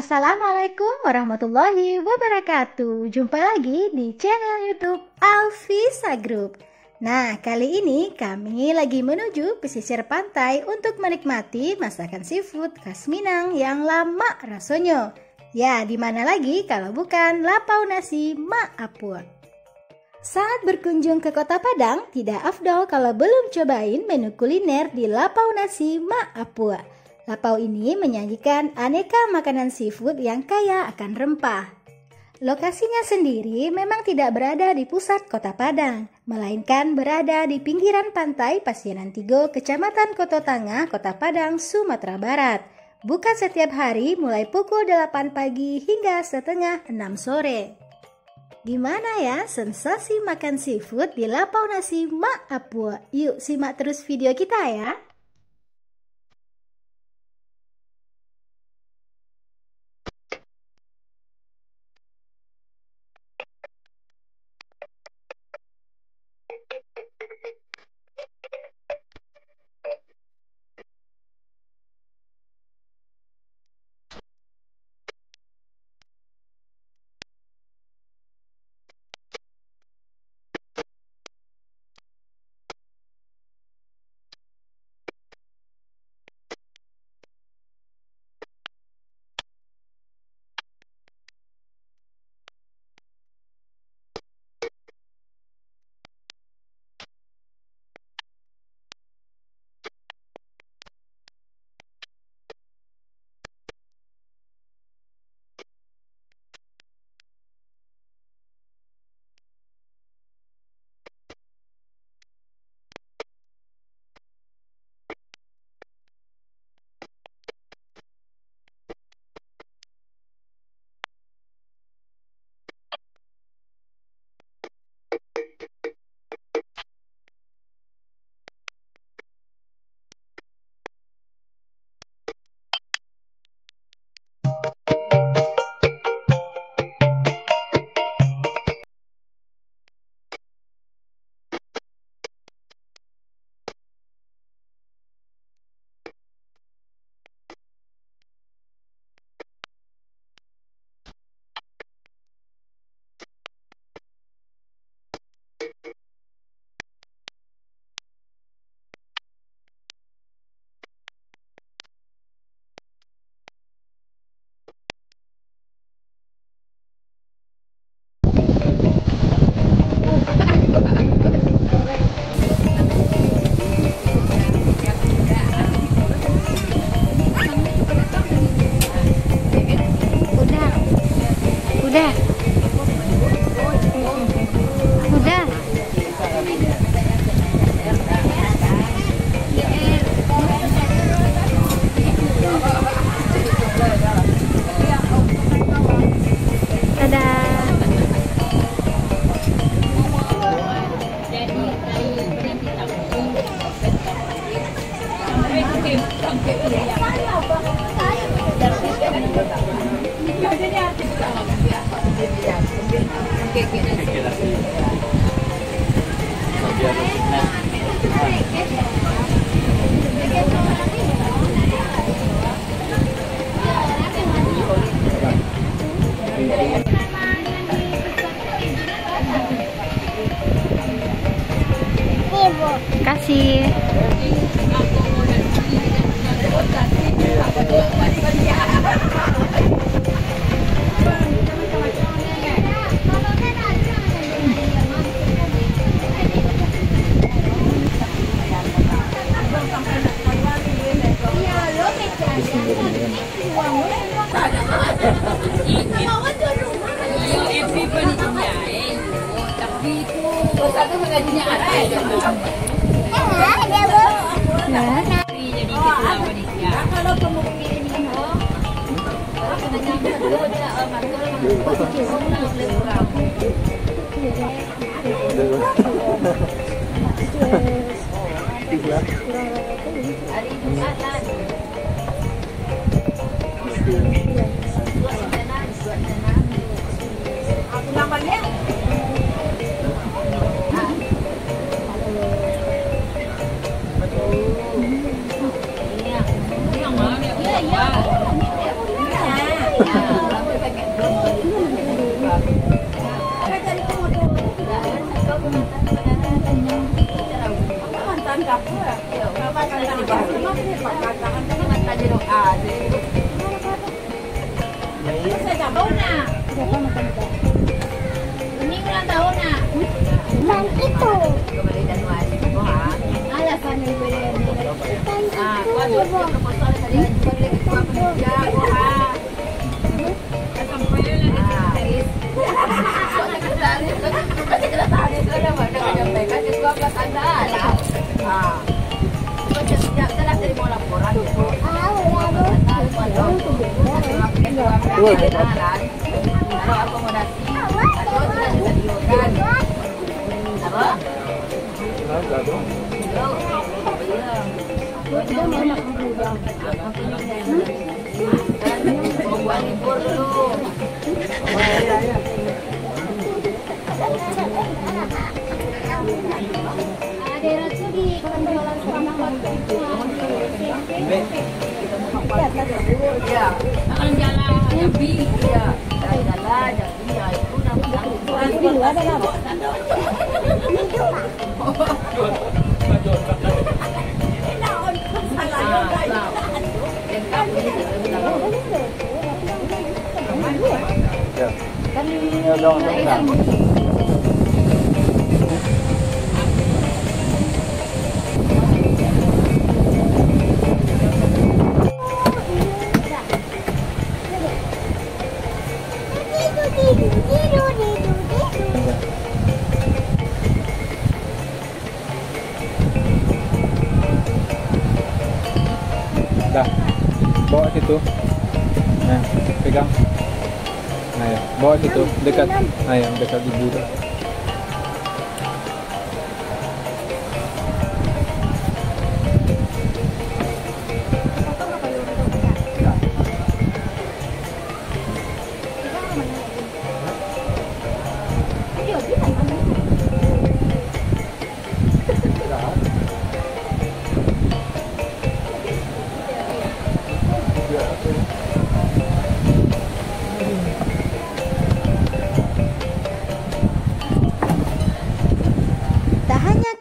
Assalamualaikum warahmatullahi wabarakatuh. Jumpa lagi di channel YouTube Alfisa Group. Nah, kali ini kami lagi menuju pesisir pantai untuk menikmati masakan seafood khas Minang yang lama rasanya. Ya, di mana lagi kalau bukan Lapau Nasi Mak Apua. Saat berkunjung ke Kota Padang, tidak afdol kalau belum cobain menu kuliner di Lapau Nasi Mak Apua. Lapau ini menyajikan aneka makanan seafood yang kaya akan rempah. Lokasinya sendiri memang tidak berada di pusat Kota Padang, melainkan berada di pinggiran pantai Pasianan Tigo, Kecamatan Koto Tangah, Kota Padang, Sumatera Barat. Buka setiap hari mulai pukul 8 pagi hingga setengah 6 sore. Gimana ya sensasi makan seafood di Lapau Nasi Mak Apua? Yuk simak terus video kita ya. Udah. Kasih. Satu mengajinya ada ya. Kalau pemukul ini Ini ulang tahun nak. Dan itu. Alasan ibu ini. Dah, bawa situ. Nah, pegang. Nah, ya. Bawa situ, dekat. Nah, yang dekat ibu tu.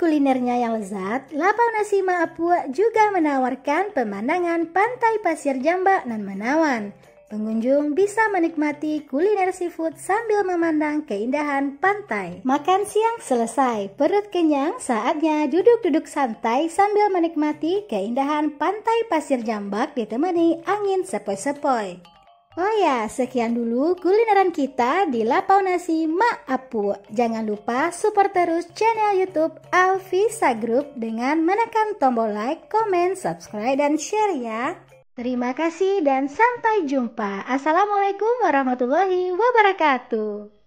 Kulinernya yang lezat, Lapau Nasi Ma Apua juga menawarkan pemandangan pantai pasir Jambak nan menawan. Pengunjung bisa menikmati kuliner seafood sambil memandang keindahan pantai. Makan siang selesai, perut kenyang, saatnya duduk-duduk santai sambil menikmati keindahan pantai pasir Jambak ditemani angin sepoi-sepoi. Oh ya, sekian dulu kulineran kita di Lapau Nasi Ma Apua. Jangan lupa support terus channel YouTube Alfisa Group dengan menekan tombol like, komen, subscribe, dan share ya. Terima kasih dan sampai jumpa. Assalamualaikum warahmatullahi wabarakatuh.